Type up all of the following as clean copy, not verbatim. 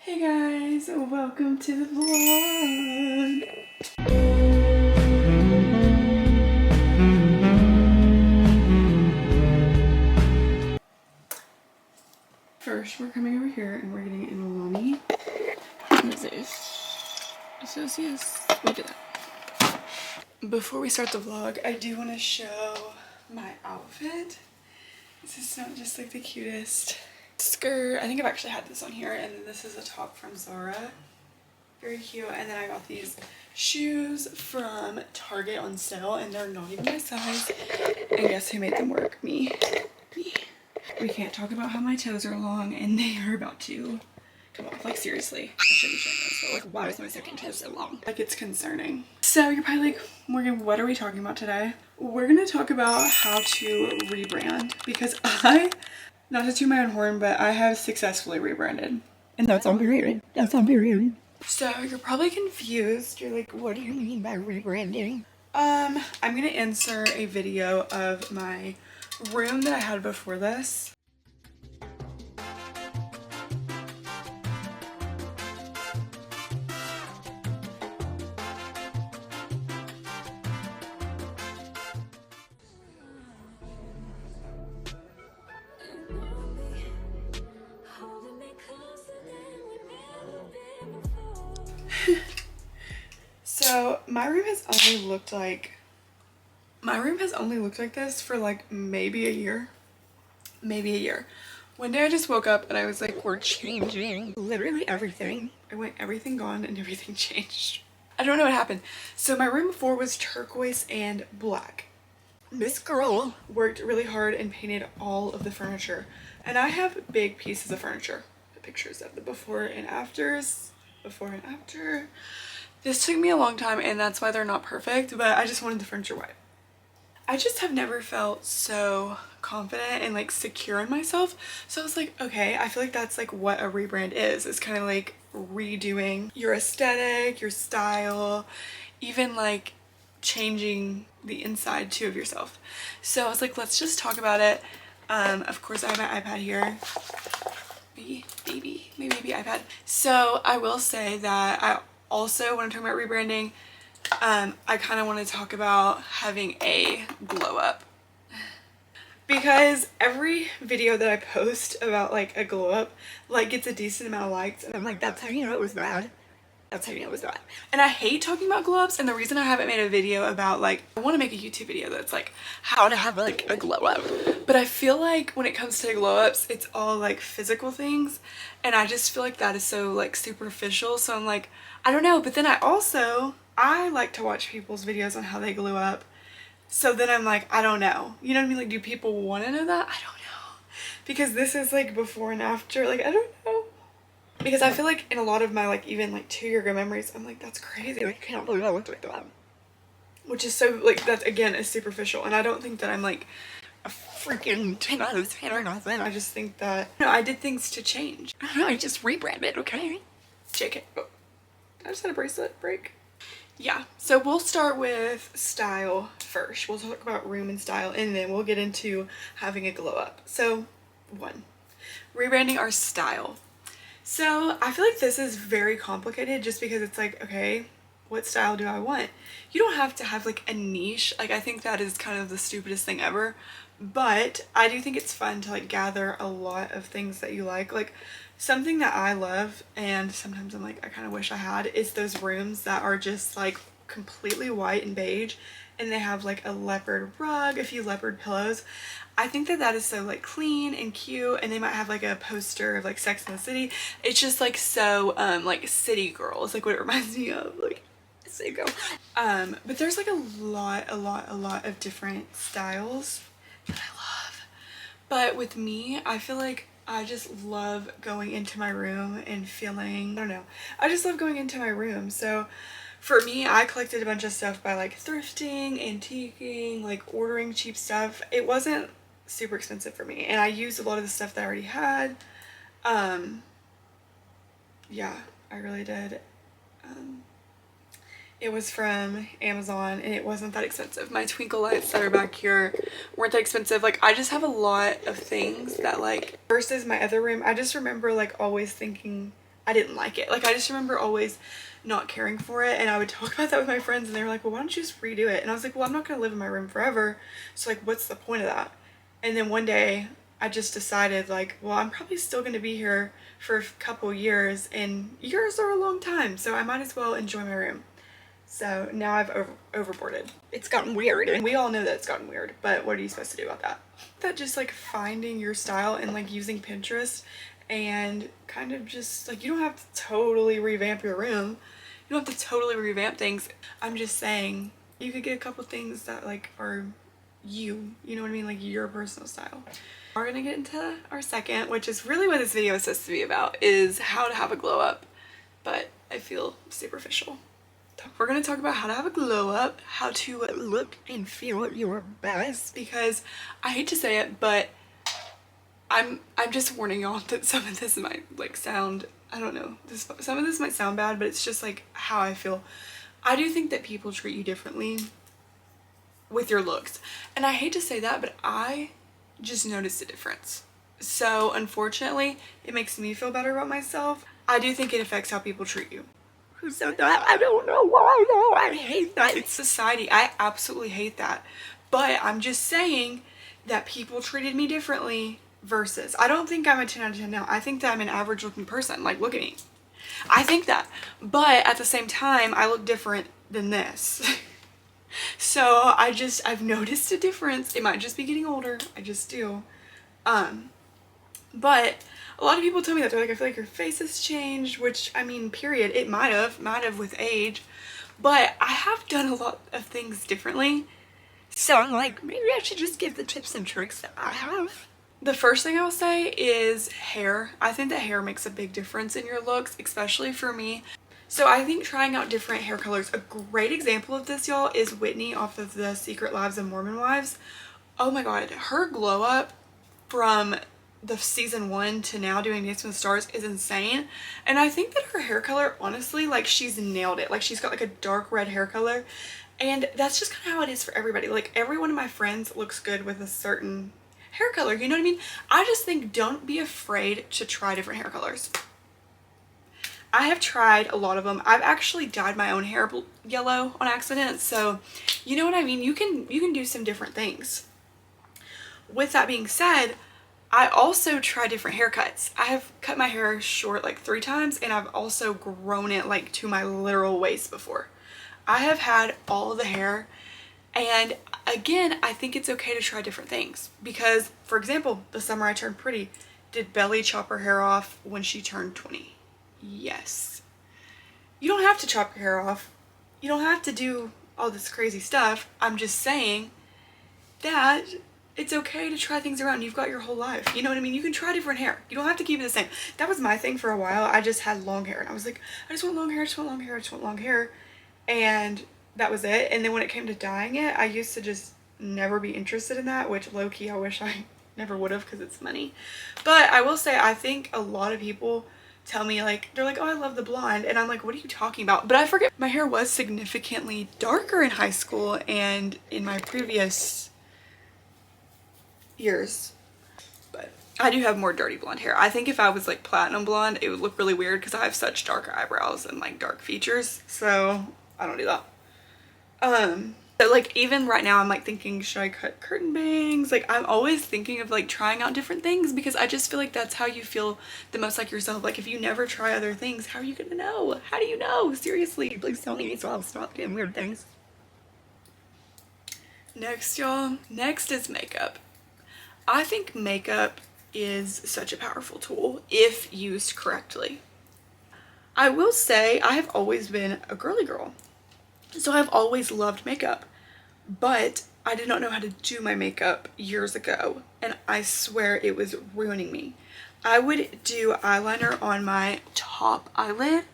Hey guys, welcome to the vlog. First, we're coming over here and we're getting an Alani. What is this? Associates? We do that. Before we start the vlog, I do want to show my outfit. This is not just like the cutest skirt. I think I've actually had this on here, and then this is a top from Zara. Very cute. And then I got these shoes from Target on sale, and they're not even my size. And guess who made them work? Me. We can't talk about how my toes are long, and they are about to come off. Like, seriously. I shouldn't be showing this, but like, why is my second toe so long? Like, it's concerning. So you're probably like, Morgan, what are we talking about today? We're gonna talk about how to rebrand, because not to toot my own horn, but I have successfully rebranded. And that's on period. That's on period. So you're probably confused. You're like, what do you mean by rebranding? I'm gonna insert a video of my room that I had before this. So my room has only looked like this for like maybe a year. One day I just woke up and I was like, we're changing literally everything. I went everything gone and everything changed. I don't know what happened. So my room before was turquoise and black. This girl worked really hard and painted all of the furniture. And I have big pieces of furniture. The pictures of the before and afters. Before and after. This took me a long time, and that's why they're not perfect, but I just wanted the furniture white. I just have never felt so confident and like secure in myself. So I was like, okay, I feel like that's like what a rebrand is. It's kind of like redoing your aesthetic, your style, even like changing the inside too of yourself. So I was like, let's just talk about it. Of course I have my iPad here. My baby iPad. So I will say that I also, when I'm talking about rebranding, I kind of want to talk about having a glow up, because every video that I post about like a glow up like gets a decent amount of likes, and I'm like, that's how you know it was bad. That's how you know it was bad. And I hate talking about glow ups, and the reason I haven't made a video about like, I want to make a YouTube video that's like how to have like a glow up, but I feel like when it comes to glow ups, it's all like physical things, and I just feel like that is so like superficial. So I'm like, I don't know. But then I like to watch people's videos on how they glow up. So then I'm like, I don't know. You know what I mean? Like, do people want to know that? I don't know. Because this is like before and after. Like, I don't know. Because I feel like in a lot of my like even like 2 year ago memories, I'm like, that's crazy. Like, I can't believe I looked like that. Which is so like, that's again is superficial. And I don't think that I'm like a freaking 10 out of 10 or nothing. I just think that, you know, I did things to change. I don't know. I just rebranded, okay? JK. Oh. I just had a bracelet break. Yeah, so we'll start with style first. We'll talk about room and style, and then we'll get into having a glow up. So 1, rebranding our style. So I feel like this is very complicated just because it's like, okay, what style do I want? You don't have to have like a niche. Like, I think that is kind of the stupidest thing ever, but I do think it's fun to like gather a lot of things that you like. Like, something that I love, and sometimes I'm like, I kind of wish I had, is those rooms that are just like completely white and beige, and they have like a leopard rug, a few leopard pillows. I think that that is so like clean and cute, and they might have like a poster of like Sex and the City. It's just like so like city girls, like what it reminds me of, like city girl. But there's like a lot of different styles that I love. But with me, I feel like I just love going into my room and feeling, I don't know, I just love going into my room. So for me, I collected a bunch of stuff by like thrifting, antiquing, like ordering cheap stuff. It wasn't super expensive for me, and I used a lot of the stuff that I already had. Yeah, I really did. It was from Amazon, and it wasn't that expensive. My twinkle lights that are back here weren't that expensive. Like, I just have a lot of things that like, versus my other room, I just remember like always thinking I didn't like it. Like I just remember always not caring for it, and I would talk about that with my friends and they were like, well, why don't you just redo it? And I was like, well, I'm not gonna live in my room forever, so like what's the point of that? And then one day I just decided like, well, I'm probably still gonna be here for a couple years, and years are a long time, so I might as well enjoy my room. So now I've overboarded. It's gotten weird, and we all know that it's gotten weird, but what are you supposed to do about that? That just like finding your style and like using Pinterest and kind of just like, you don't have to totally revamp your room. You don't have to totally revamp things. I'm just saying you could get a couple things that like are you know what I mean? Like your personal style. We're gonna get into our second, which is really what this video is supposed to be about, is how to have a glow up, but I feel superficial. We're going to talk about how to have a glow up, how to look and feel your best, because I hate to say it, but I'm just warning y'all that some of this might like sound, I don't know, some of this might sound bad, but it's just like how I feel. I do think that people treat you differently with your looks, and I hate to say that, but I just noticed a difference. So unfortunately, it makes me feel better about myself. I do think it affects how people treat you. Who said that? I don't know why though. I hate that. It's society. I absolutely hate that. But I'm just saying that people treated me differently versus, I don't think I'm a 10 out of 10 now. I think that I'm an average looking person. Like, look at me. I think that. But at the same time, I look different than this. So I've noticed a difference. It might just be getting older. I just do. But a lot of people tell me that. They're like, I feel like your face has changed, which, I mean, period. It might have with age. But I have done a lot of things differently. So I'm like, maybe I should just give the tips and tricks that I have. The first thing I will say is hair. I think that hair makes a big difference in your looks, especially for me. So I think trying out different hair colors, a great example of this, y'all, is Whitney off of the Secret Lives of Mormon Wives. Oh my god, her glow up from the season 1 to now doing Dancing with the Stars is insane. And I think that her hair color, honestly, like she's nailed it. Like she's got like a dark red hair color, and that's just kind of how it is for everybody. Like every one of my friends looks good with a certain hair color, you know what I mean? I just think don't be afraid to try different hair colors. I have tried a lot of them. I've actually dyed my own hair yellow on accident, so you know what I mean? You can do some different things. With that being said, I also try different haircuts. I have cut my hair short like 3 times, and I've also grown it like to my literal waist before. I have had all the hair, and again, I think it's okay to try different things because, for example, the summer I turned pretty. Did Belly chop her hair off when she turned 20? Yes. You don't have to chop your hair off. You don't have to do all this crazy stuff. I'm just saying that it's okay to try things around. You've got your whole life. You know what I mean? You can try different hair. You don't have to keep it the same. That was my thing for a while. I just had long hair and I was like, I just want long hair, I just want long hair, I just want long hair. And that was it. And then when it came to dyeing it, I used to just never be interested in that, which low-key I wish I never would have because it's money. But I will say, I think a lot of people tell me, like, they're like, oh, I love the blonde. And I'm like, what are you talking about? But I forget, my hair was significantly darker in high school and in my previous years. But I do have more dirty blonde hair. I think if I was like platinum blonde, it would look really weird because I have such dark eyebrows and like dark features. So I don't do that. But like even right now I'm like thinking, should I cut curtain bangs? Like I'm always thinking of like trying out different things because I just feel like that's how you feel the most like yourself. Like if you never try other things, how are you gonna know? How do you know? Seriously, please tell me so I'll stop doing weird things. Next, y'all, next is makeup. I think makeup is such a powerful tool if used correctly. I will say I have always been a girly girl. So I've always loved makeup, but I did not know how to do my makeup years ago, and I swear it was ruining me. I would do eyeliner on my top eyelid,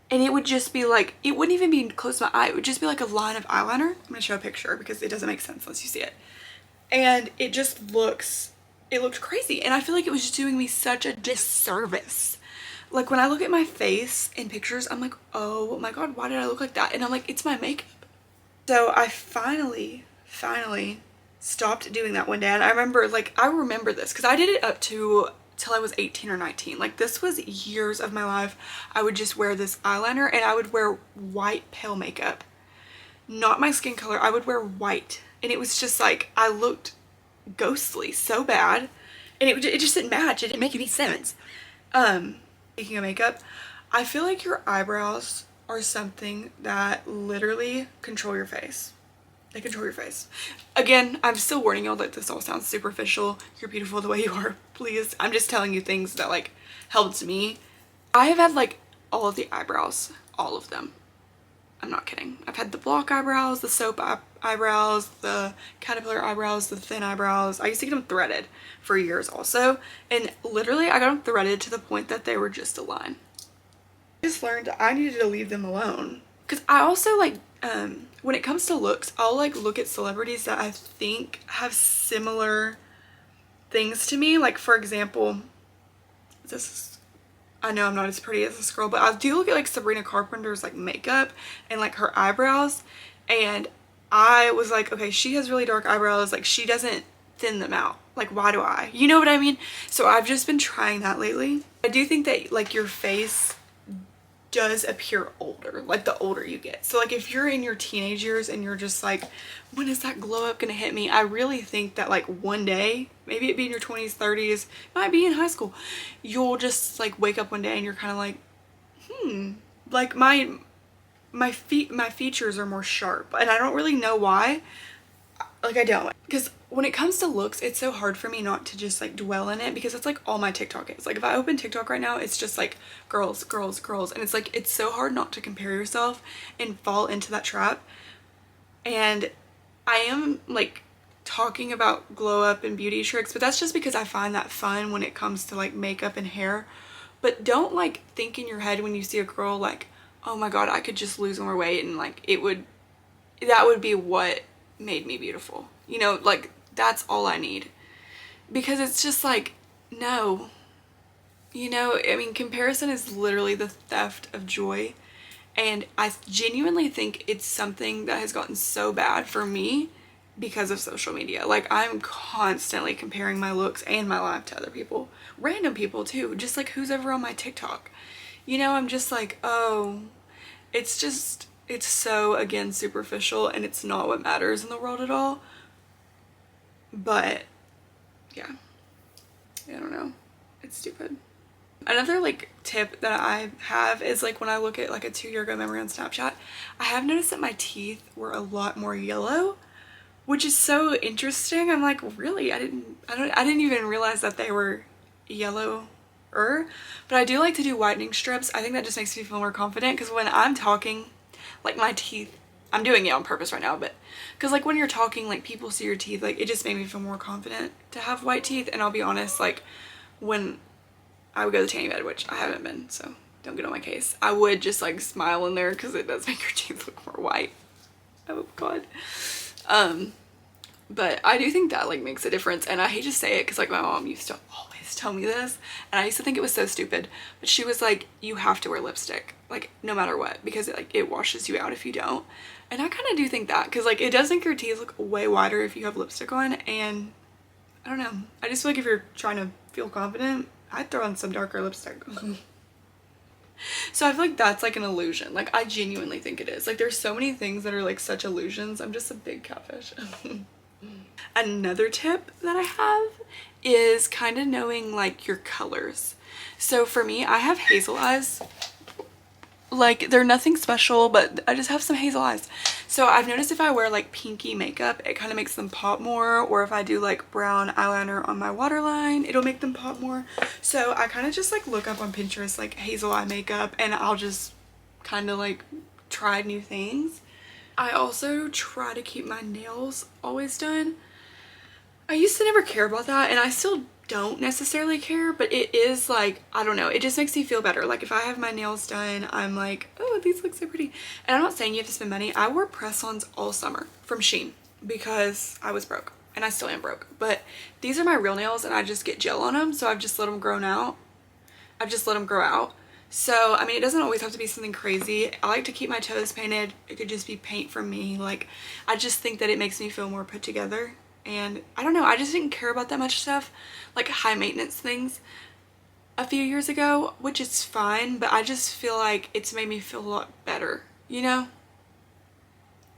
and it would just be like, it wouldn't even be close to my eye, it would just be like a line of eyeliner. I'm gonna show a picture because it doesn't make sense unless you see it. And it just it looked crazy, and I feel like it was just doing me such a disservice. Like when I look at my face in pictures, I'm like, oh my god, why did I look like that? And I'm like, it's my makeup. So I finally stopped doing that one day. And I remember this because I did it up to till I was 18 or 19. Like this was years of my life. I would just wear this eyeliner and I would wear white pale makeup. Not my skin color, I would wear white. And it was just like, I looked ghostly so bad. And it just didn't match. It didn't make any sense. Speaking of makeup, I feel like your eyebrows are something that literally control your face. They control your face. Again, I'm still warning y'all that this all sounds superficial. You're beautiful the way you are. Please. I'm just telling you things that like helped me. I have had like all of the eyebrows. All of them. I'm not kidding. I've had the block eyebrows, the soap eyebrows, the caterpillar eyebrows, the thin eyebrows. I used to get them threaded for years also. And literally I got them threaded to the point that they were just a line. I just learned I needed to leave them alone. Because I also like, when it comes to looks, I'll like look at celebrities that I think have similar things to me. Like for example, I know I'm not as pretty as this girl, but I do look at like Sabrina Carpenter's like makeup and like her eyebrows, and I was like, okay, she has really dark eyebrows, like she doesn't thin them out. Like why do I? You know what I mean? So I've just been trying that lately. I do think that like your face does appear older, like the older you get. So like if you're in your teenage years and you're just like, when is that glow up gonna hit me? I really think that like one day, maybe it be in your 20s, 30s, might be in high school, you'll just like wake up one day and you're kind of like, like my features are more sharp, and I don't really know why. Like I don't, because when it comes to looks, it's so hard for me not to just like dwell in it, because it's like all my TikTok is. Like if I open TikTok right now, it's just like girls, girls, girls, and it's like, it's so hard not to compare yourself and fall into that trap. And I am like talking about glow up and beauty tricks, but that's just because I find that fun when it comes to like makeup and hair. But don't like think in your head when you see a girl like, oh my god, I could just lose more weight and like that would be what made me beautiful. You know, like that's all I need. Because it's just like, no. You know, I mean, comparison is literally the theft of joy. And I genuinely think it's something that has gotten so bad for me because of social media. Like I'm constantly comparing my looks and my life to other people. Random people too. Just like who's ever on my TikTok. You know, I'm just like, oh, it's so, again, superficial, and it's not what matters in the world at all. But yeah, I don't know. It's stupid. Another like tip that I have is like when I look at like a 2-year ago memory on Snapchat, I have noticed that my teeth were a lot more yellow, which is so interesting. I'm like, really? I didn't even realize that they were yellow. But I do like to do whitening strips. I think that just makes me feel more confident, because when I'm talking, like my teeth, I'm doing it on purpose right now, but because like when you're talking, like people see your teeth, like it just made me feel more confident to have white teeth. And I'll be honest, like when I would go to the tanning bed, which I haven't been, so don't get on my case, I would just like smile in there because it does make your teeth look more white. Oh god. But I do think that like makes a difference, and I hate to say it because like my mom used to always tell me this, and I used to think it was so stupid, but she was like, you have to wear lipstick, like no matter what, because it washes you out if you don't. And I kind of do think that, because like it does make your teeth look way wider if you have lipstick on. And I don't know, I just feel like if you're trying to feel confident, I'd throw on some darker lipstick. So I feel like that's like an illusion. Like I genuinely think it is. Like there's so many things that are like such illusions. I'm just a big catfish. Another tip that I have is kind of knowing like your colors. So for me, I have hazel eyes. Like they're nothing special, but I just have some hazel eyes. So I've noticed if I wear like pinky makeup, it kind of makes them pop more. Or if I do like brown eyeliner on my waterline, it'll make them pop more. So I kind of just like look up on Pinterest like hazel eye makeup, and I'll just kind of like try new things. I also try to keep my nails always done. I used to never care about that, and I still don't necessarily care, but it is like, I don't know, it just makes me feel better. Like if I have my nails done, I'm like, oh, these look so pretty. And I'm not saying you have to spend money. I wore press-ons all summer from Shein because I was broke, and I still am broke. But these are my real nails, and I just get gel on them, so I've just let them grow out. So, I mean, it doesn't always have to be something crazy. I like to keep my toes painted. It could just be paint from me. Like, I just think that it makes me feel more put together. And I don't know, I just didn't care about that much stuff, like high maintenance things. a few years ago, which is fine, but I just feel like it's made me feel a lot better, you know?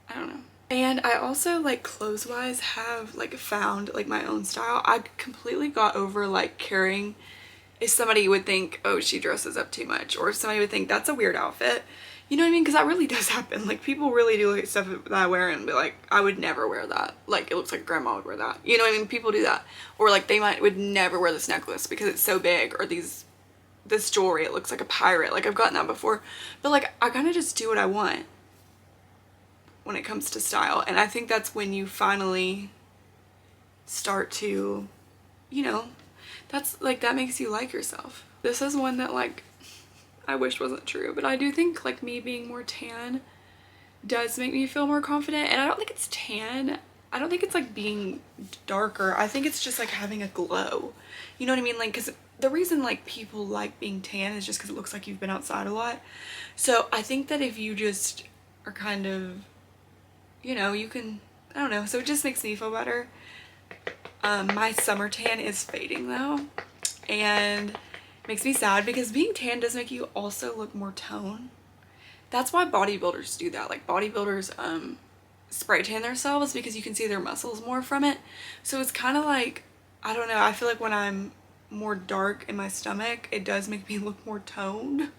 I don't know. And I also, like, clothes-wise have, like, found, like, my own style. I completely got over, like, caring if somebody would think, oh, she dresses up too much, or if somebody would think that's a weird outfit. You know what I mean? Because that really does happen. Like, people really do look at stuff that I wear and be like, I would never wear that. Like, it looks like grandma would wear that. You know what I mean? People do that. Or, like, they would never wear this necklace because it's so big, or this jewelry, it looks like a pirate. Like, I've gotten that before. But, like, I kind of just do what I want when it comes to style. And I think that's when you finally start to, you know, that's, like, that makes you like yourself. This is one that, like, I wish wasn't true, but I do think, like, me being more tan does make me feel more confident. And I don't think it's tan. I don't think it's, like, being darker. I think it's just, like, having a glow. You know what I mean? Like, because the reason, like, people like being tan is just because it looks like you've been outside a lot. So I think that if you just are kind of, you know, you can, I don't know. So it just makes me feel better. My summer tan is fading, though. And makes me sad because being tan does make you also look more toned. That's why bodybuilders do that. Like, bodybuilders spray tan themselves because you can see their muscles more from it. So it's kind of like, I don't know, I feel like when I'm more dark in my stomach, it does make me look more toned.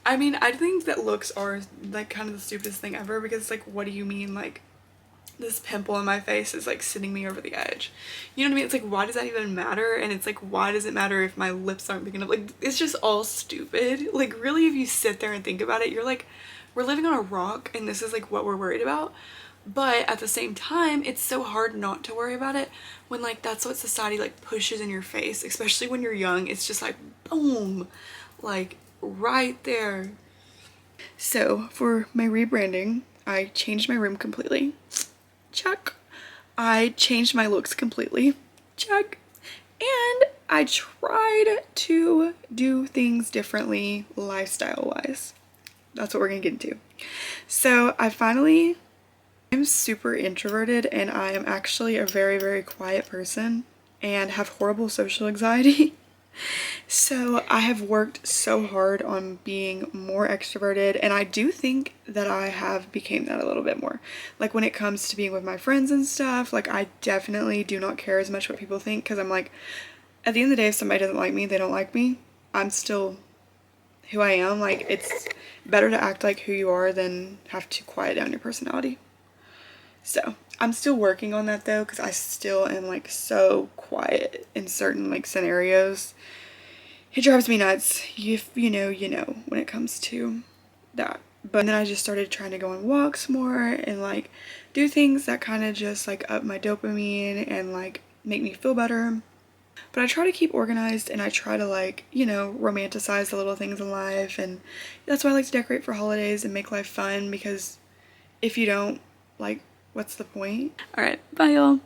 I mean, I think that looks are, like, kind of the stupidest thing ever, because it's like, what do you mean, like, this pimple on my face is, like, sending me over the edge? You know what I mean? It's like, why does that even matter? And it's like, why does it matter if my lips aren't big enough? Like, it's just all stupid. Like, really, if you sit there and think about it, you're like, we're living on a rock and this is, like, what we're worried about. But at the same time, it's so hard not to worry about it when, like, that's what society, like, pushes in your face, especially when you're young. It's just like, boom, like, right there. So for my rebranding, I changed my room completely. Check. I changed my looks completely. Check. And I tried to do things differently lifestyle-wise. That's what we're gonna get into. So I'm super introverted, and I am actually a very, very quiet person and have horrible social anxiety. So I have worked so hard on being more extroverted, and I do think that I have became that a little bit more. Like, when it comes to being with my friends and stuff, like, I definitely do not care as much what people think, because I'm like, at the end of the day, if somebody doesn't like me, they don't like me. I'm still who I am. Like, it's better to act like who you are than have to quiet down your personality. So I'm still working on that, though, because I still am, like, so quiet in certain, like, scenarios. It drives me nuts. If you know, you know, when it comes to that. But then I just started trying to go on walks more and, like, do things that kind of just, like, up my dopamine and, like, make me feel better. But I try to keep organized, and I try to, like, you know, romanticize the little things in life. And that's why I like to decorate for holidays and make life fun, because if you don't, like, what's the point? All right, bye y'all.